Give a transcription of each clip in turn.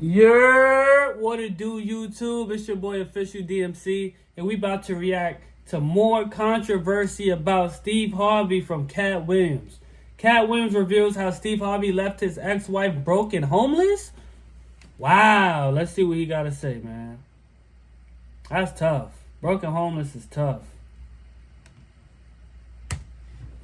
What it do, YouTube? It's your boy OfficialDMC, and we about to react to more controversy about Steve Harvey from Katt Williams. Katt Williams reveals how Steve Harvey left his ex-wife broke and homeless. Wow, let's see what he got to say, man. That's tough. Broken homeless is tough.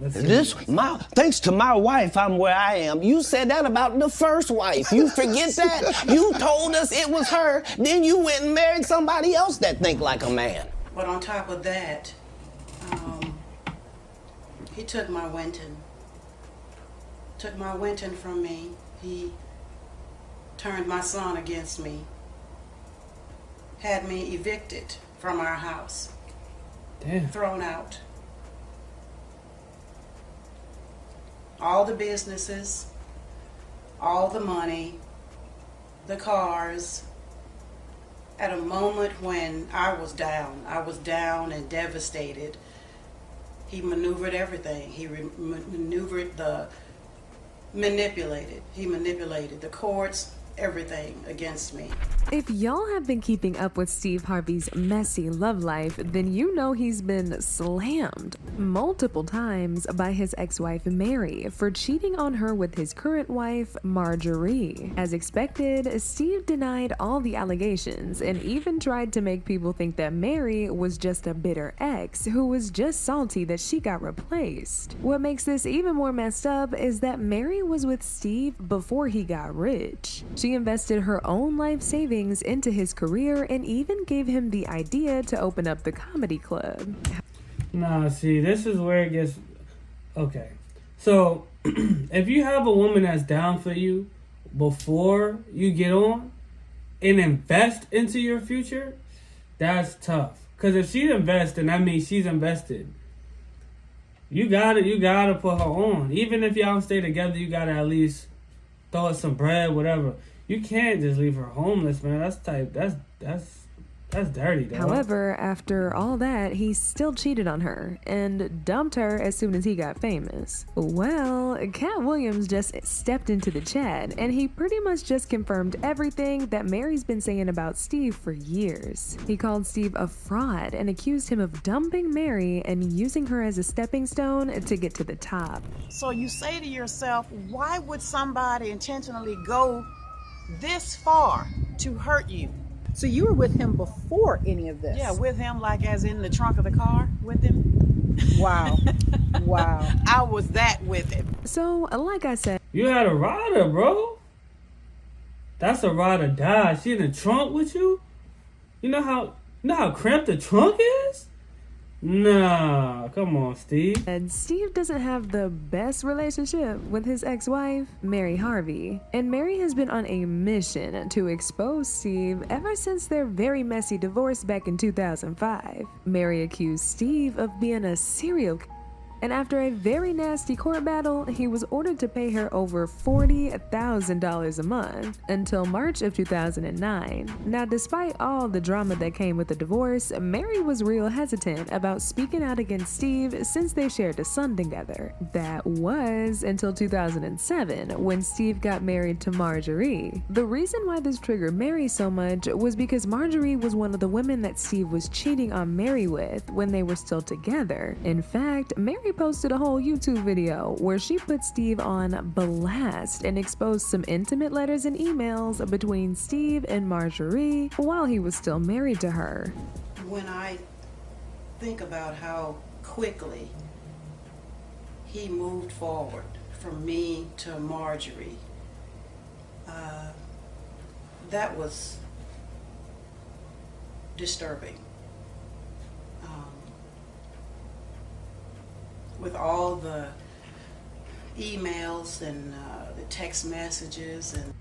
Thanks to my wife, I'm where I am. You said that about the first wife. You forget that? You told us it was her, then you went and married somebody else that think like a man. But on top of that, he took my Winton. Took my Winton from me. He turned my son against me. Had me evicted from our house. Damn. Thrown out. All the businesses, all the money, the cars. At a moment when I was down and devastated, he maneuvered everything. He manipulated the courts, everything against me. If y'all have been keeping up with Steve Harvey's messy love life, then you know he's been slammed multiple times by his ex-wife Mary for cheating on her with his current wife Marjorie. As expected, Steve denied all the allegations and even tried to make people think that Mary was just a bitter ex who was just salty that she got replaced. What makes this even more messed up is that Mary was with Steve before he got rich. She invested her own life savings into his career and even gave him the idea to open up the comedy club. Nah, see, this is where it gets... Okay. So, if you have a woman that's down for you before you get on and invest into your future, that's tough. Because if she's investing, that means she's invested. You gotta put her on. Even if y'all don't stay together, you gotta at least throw her some bread, whatever. You can't just leave her homeless, man. That's dirty, dog. However, after all that, he still cheated on her and dumped her as soon as he got famous. Well, Katt Williams just stepped into the chat and he pretty much just confirmed everything that Mary's been saying about Steve for years. He called Steve a fraud and accused him of dumping Mary and using her as a stepping stone to get to the top. So you say to yourself, why would somebody intentionally go this far to hurt you? So you were with him before any of this? Yeah, with him, like as in the trunk of the car with him. Wow. Wow. I was that with him. So, like I said, You had a rider, bro. That's a ride or die. She in the trunk with you? You know how cramped the trunk is? Nah, come on, Steve. and Steve doesn't have the best relationship with his ex-wife, Mary Harvey. And Mary has been on a mission to expose Steve ever since their very messy divorce back in 2005. Mary accused Steve of being a serial killer. And after a very nasty court battle, he was ordered to pay her over $40,000 a month until March of 2009. Now, despite all the drama that came with the divorce, Mary was real hesitant about speaking out against Steve since they shared a son together. That was until 2007 when Steve got married to Marjorie. The reason why this triggered Mary so much was because Marjorie was one of the women that Steve was cheating on Mary with when they were still together. In fact, Mary posted a whole YouTube video where she put Steve on blast and exposed some intimate letters and emails between Steve and Marjorie while he was still married to her. When I think about how quickly he moved forward from me to Marjorie, that was disturbing. With all the emails and the text messages and...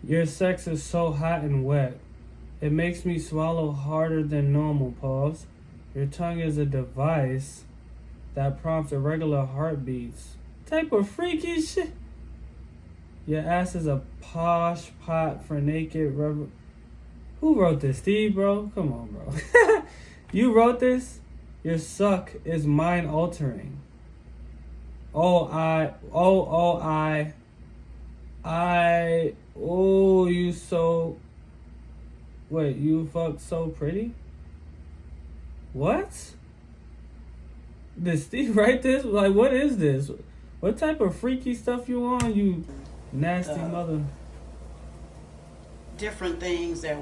Your sex is so hot and wet. It makes me swallow harder than normal, pause. Your tongue is a device that prompts irregular heartbeats. Type of freaky shit. Your ass is a posh pot for naked rubber. Who wrote this? Steve, bro? Come on, bro. You wrote this? Your suck is mind altering. You so. Wait, you fuck so pretty? What? Did Steve write this? Like, what is this? What type of freaky stuff you on, you nasty mother? Different things that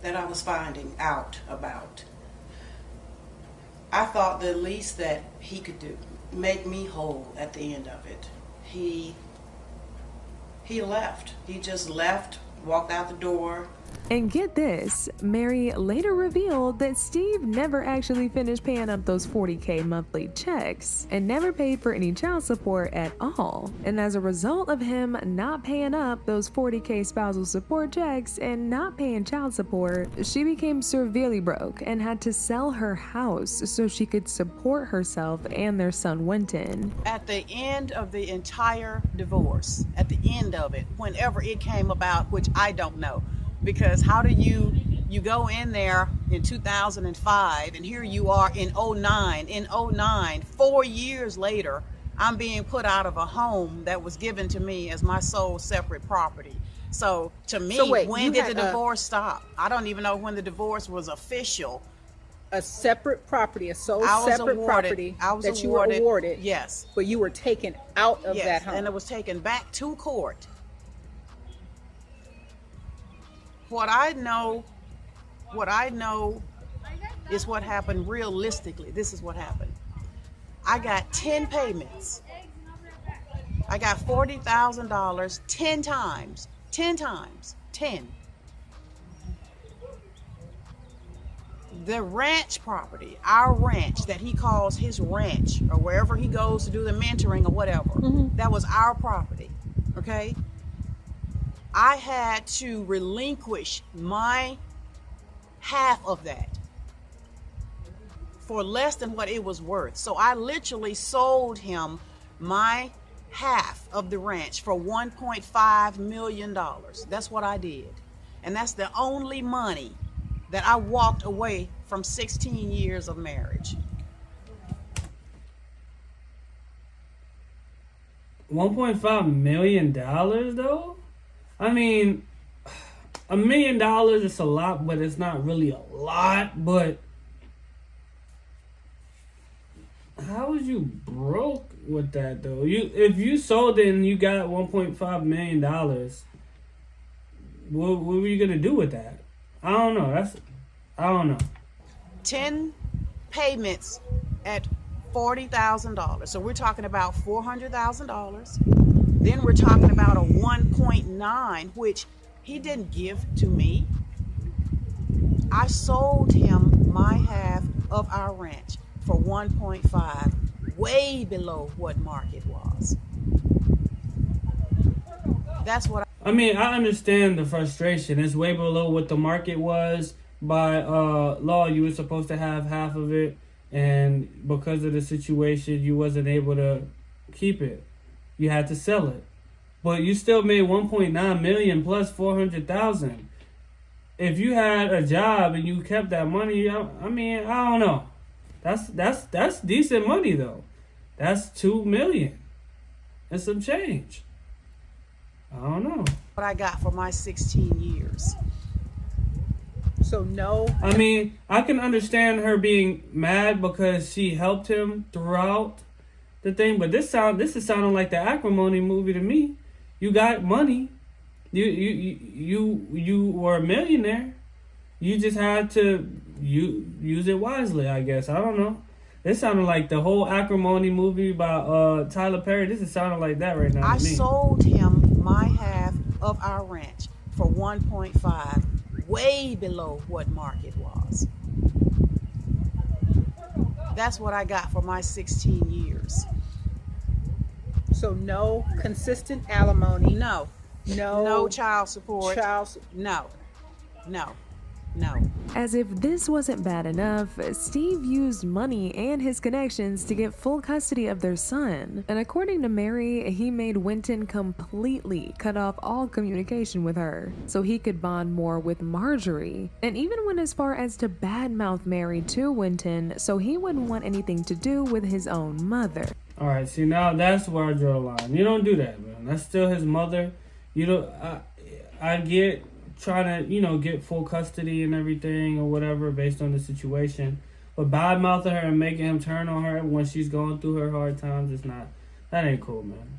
I was finding out about. I thought the least that he could do, make me whole at the end of it. He left. He just left, walked out the door. And get this, Mary later revealed that Steve never actually finished paying up those $40K monthly checks and never paid for any child support at all. And as a result of him not paying up those $40K spousal support checks and not paying child support, she became severely broke and had to sell her house so she could support herself and their son Winton. At the end of the entire divorce, at the end of it, whenever it came about, which I don't know, because how do you go in there in 2005 and here you are in 09. In 09, 4 years later, I'm being put out of a home that was given to me as my sole separate property. So to me, when did the divorce stop? I don't even know when the divorce was official. A separate property, a sole separate property that you were awarded. Yes. But you were taken out of that home. And it was taken back to court. What I know is what happened realistically. This is what happened. I got 10 payments. I got $40,000 10 times. 10. The ranch property, our ranch that he calls his ranch, or wherever he goes to do the mentoring or whatever, that was our property, okay? I had to relinquish my half of that for less than what it was worth. So I literally sold him my half of the ranch for $1.5 million. That's what I did. And that's the only money that I walked away from 16 years of marriage. $1.5 million though? I mean, $1 million is a lot, but it's not really a lot. But how was you broke with that though? If you sold it and you got $1.5 million, what were you gonna do with that? I don't know. I don't know. 10 payments at $40,000. So we're talking about $400,000. Then we're talking about a 1.9, which he didn't give to me. I sold him my half of our ranch for 1.5, way below what market was. That's what I mean, I understand the frustration. It's way below what the market was. By law, you were supposed to have half of it, and because of the situation, you wasn't able to keep it. You had to sell it, but you still made 1.9 million plus 400,000. If you had a job and you kept that money, I mean, I don't know. That's decent money though. That's 2 million and some change. I don't know what I got for my 16 years. So no. I mean, I can understand her being mad because she helped him throughout the thing, but this is sounding like the Acrimony movie to me. You got money. You were a millionaire. You just had to use it wisely, I guess. I don't know. This sounded like the whole Acrimony movie by Tyler Perry. This is sounding like that right now. I sold him my half of our ranch for 1.5, way below what market was. That's what I got for my 16 years. So no consistent alimony. No child support. No. As if this wasn't bad enough, Steve used money and his connections to get full custody of their son. And according to Mary, he made Winton completely cut off all communication with her so he could bond more with Marjorie. And even went as far as to badmouth Mary to Winton so he wouldn't want anything to do with his own mother. All right, see, now that's where I draw the line. You don't do that, man. That's still his mother. You don't. I get trying to, get full custody and everything or whatever based on the situation, but bad mouthing her and making him turn on her when she's going through her hard times is not. That ain't cool, man.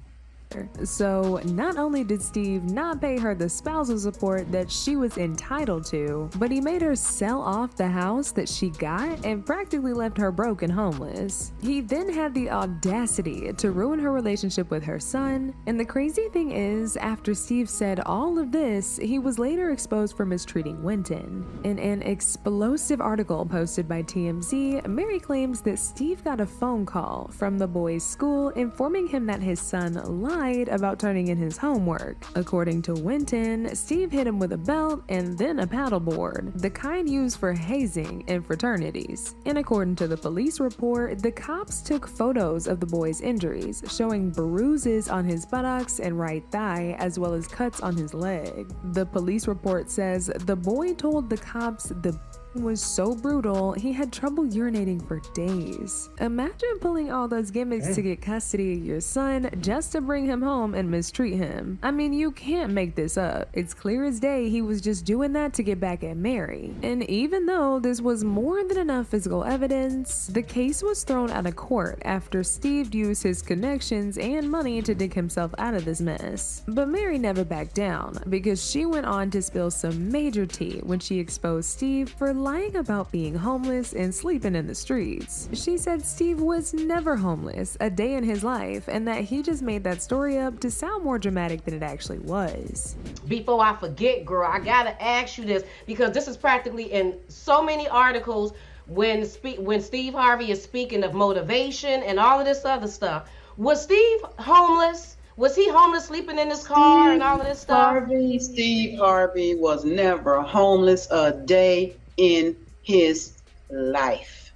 So, not only did Steve not pay her the spousal support that she was entitled to, but he made her sell off the house that she got and practically left her broke and homeless. He then had the audacity to ruin her relationship with her son, and the crazy thing is, after Steve said all of this, he was later exposed for mistreating Winton. In an explosive article posted by TMZ, Mary claims that Steve got a phone call from the boy's school informing him that his son lied about turning in his homework. According to Winton, Steve hit him with a belt and then a paddleboard, the kind used for hazing in fraternities. And according to the police report, the cops took photos of the boy's injuries, showing bruises on his buttocks and right thigh, as well as cuts on his leg. The police report says the boy told the cops the was so brutal, he had trouble urinating for days. Imagine pulling all those gimmicks to get custody of your son just to bring him home and mistreat him. I mean, you can't make this up. It's clear as day he was just doing that to get back at Mary. And even though this was more than enough physical evidence, the case was thrown out of court after Steve used his connections and money to dig himself out of this mess. But Mary never backed down, because she went on to spill some major tea when she exposed Steve for lying about being homeless and sleeping in the streets. She said Steve was never homeless a day in his life, and that he just made that story up to sound more dramatic than it actually was. Before I forget, girl, I gotta ask you this, because this is practically in so many articles when Steve Harvey is speaking of motivation and all of this other stuff. Was Steve homeless? Was he homeless, sleeping in his car and all of this stuff? Steve Harvey was never homeless a day in his life.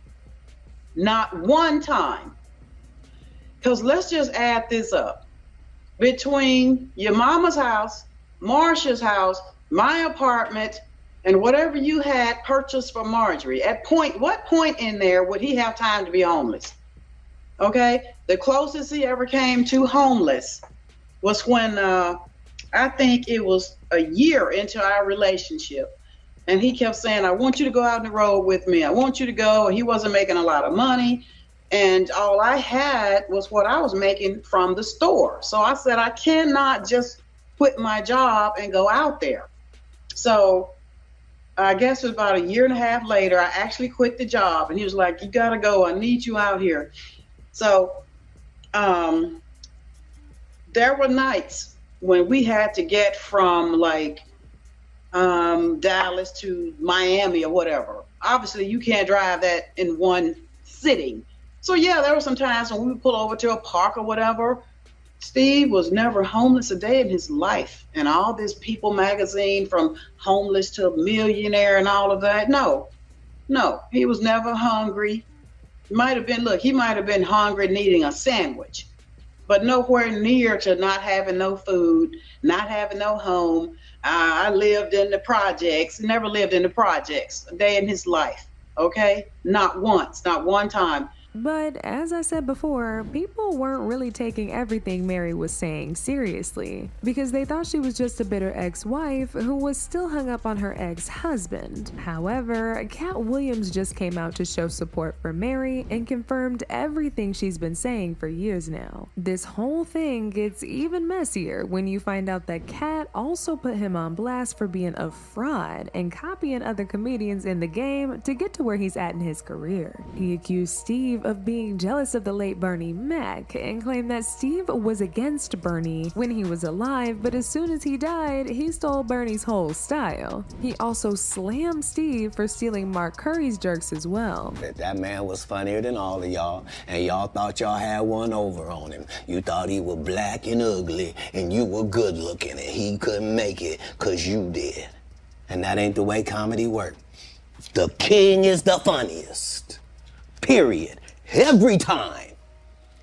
Not one time. Because let's just add this up. Between your mama's house, Marsha's house, my apartment, and whatever you had purchased for Marjorie, what point in there would he have time to be homeless? Okay? The closest he ever came to homeless was when I think it was a year into our relationship. And he kept saying, I want you to go out on the road with me. I want you to go. He wasn't making a lot of money. And all I had was what I was making from the store. So I said, I cannot just quit my job and go out there. So I guess it was about a year and a half later, I actually quit the job. And he was like, you got to go. I need you out here. So there were nights when we had to get from Dallas to Miami or whatever. Obviously, you can't drive that in one sitting. So yeah, there were some times when we would pull over to a park or whatever. Steve was never homeless a day in his life. And all this People magazine, from homeless to millionaire and all of that. No, he was never hungry. He might have been hungry, needing a sandwich, but nowhere near to not having no food, not having no home. I lived in the projects, never lived in the projects a day in his life, okay? Not once, not one time. But as I said before, people weren't really taking everything Mary was saying seriously, because they thought she was just a bitter ex-wife who was still hung up on her ex-husband. However, Katt Williams just came out to show support for Mary and confirmed everything she's been saying for years now. This whole thing gets even messier when you find out that Katt also put him on blast for being a fraud and copying other comedians in the game to get to where he's at in his career. He accused Steve of being jealous of the late Bernie Mac and claimed that Steve was against Bernie when he was alive, but as soon as he died, he stole Bernie's whole style. He also slammed Steve for stealing Mark Curry's jokes as well. That man was funnier than all of y'all, and y'all thought y'all had one over on him. You thought he was black and ugly, and you were good looking, and he couldn't make it because you did. And that ain't the way comedy works. The king is the funniest. Period. Every time.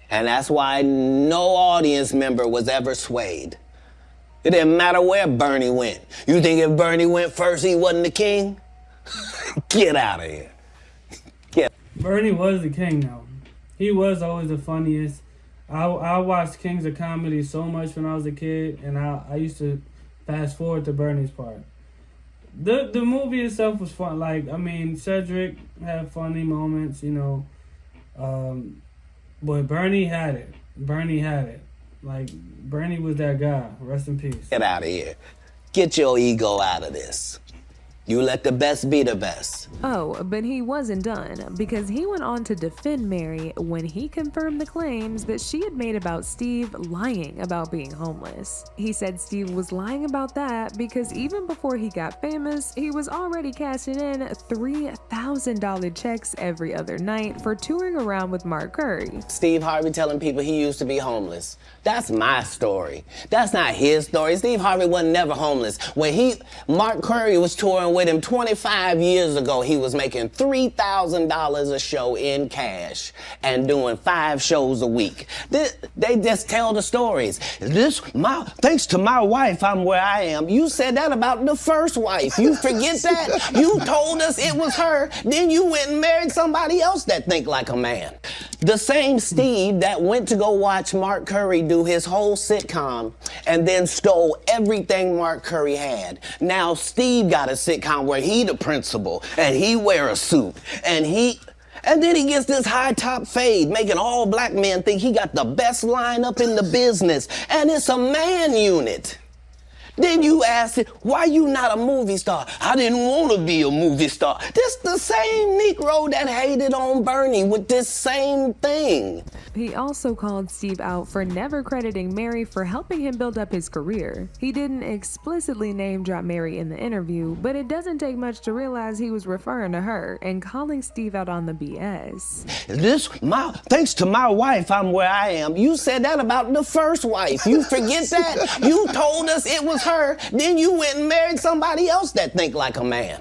And that's why no audience member was ever swayed. It didn't matter where Bernie went. You think if Bernie went first, he wasn't the king? Get out of here. Bernie was the king, though. He was always the funniest. I watched Kings of Comedy so much when I was a kid, and I used to fast forward to Bernie's part. The movie itself was fun. Like, I mean, Cedric had funny moments, you know. But Bernie had it. Like, Bernie was that guy. Rest in peace. Get out of here. Get your ego out of this. You let the best be the best. Oh, but he wasn't done, because he went on to defend Mary when he confirmed the claims that she had made about Steve lying about being homeless. He said Steve was lying about that because even before he got famous, he was already cashing in $3,000 checks every other night for touring around with Mark Curry. Steve Harvey telling people he used to be homeless. That's my story. That's not his story. Steve Harvey wasn't never homeless. When Mark Curry was touring with him 25 years ago, he was making $3,000 a show in cash and doing 5 shows a week. They just tell the stories. Thanks to my wife, I'm where I am. You said that about the first wife. You forget that? You told us it was her. Then you went and married somebody else that think like a man. The same Steve that went to go watch Mark Curry do his whole sitcom and then stole everything Mark Curry had. Now Steve got a sitcom where he the principal and he wear a suit and then he gets this high top fade, making all black men think he got the best lineup in the business, and it's a man unit. Then you ask it, why you not a movie star? I didn't want to be a movie star. This the same Negro that hated on Bernie with this same thing. He also called Steve out for never crediting Mary for helping him build up his career. He didn't explicitly name drop Mary in the interview, but it doesn't take much to realize he was referring to her and calling Steve out on the BS. Thanks to my wife, I'm where I am. You said that about the first wife. You forget that? You told us it was her. Then you went and married somebody else that think like a man.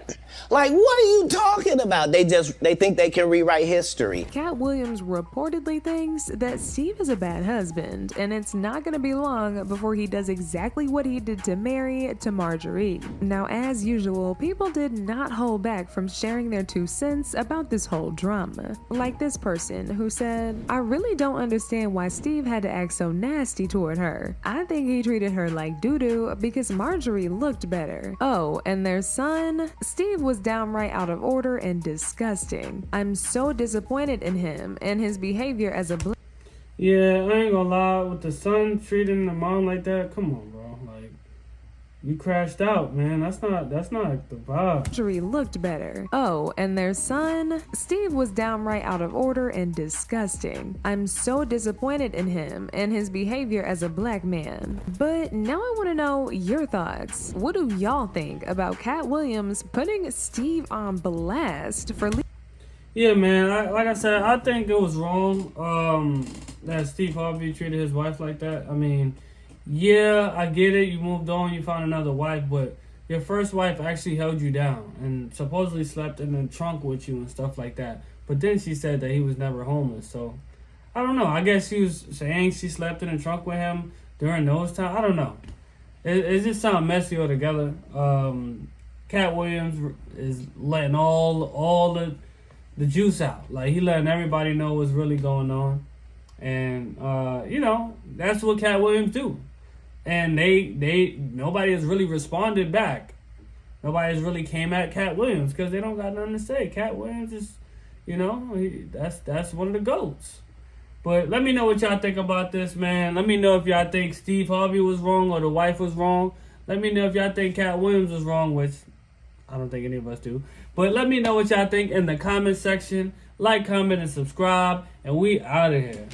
Like, what are you talking about? They think they can rewrite history. Katt Williams reportedly thinks that Steve is a bad husband, and it's not going to be long before he does exactly what he did to Mary to Marjorie. Now, as usual, people did not hold back from sharing their 2 cents about this whole drama. Like this person who said, I really don't understand why Steve had to act so nasty toward her. I think he treated her like doo-doo because Marjorie looked better. Oh, and their son, Steve was downright out of order and disgusting. I'm so disappointed in him and his behavior as a Yeah, I ain't gonna lie, with the son treating the mom like that, come on, bro. Like, you crashed out, man. That's not the vibe. Marjorie looked better. Oh, and their son, Steve was downright out of order and disgusting. I'm so disappointed in him and his behavior as a black man. But now I want to know your thoughts. What do y'all think about Katt Williams putting Steve on blast for Yeah, man, like I said, I think it was wrong that Steve Harvey treated his wife like that. I mean, yeah, I get it. You moved on, you found another wife, but your first wife actually held you down and supposedly slept in the trunk with you and stuff like that. But then she said that he was never homeless. So, I don't know. I guess she was saying she slept in the trunk with him during those times. I don't know. It just sounds messy altogether. Katt Williams is letting all the juice out. Like, he letting everybody know what's really going on. And, you know, that's what Katt Williams do. And nobody has really responded back. Nobody has really came at Katt Williams because they don't got nothing to say. Katt Williams is, you know, that's one of the GOATs. But let me know what y'all think about this, man. Let me know if y'all think Steve Harvey was wrong or the wife was wrong. Let me know if y'all think Katt Williams was wrong, which I don't think any of us do. But let me know what y'all think in the comment section. Like, comment, and subscribe. And we out of here.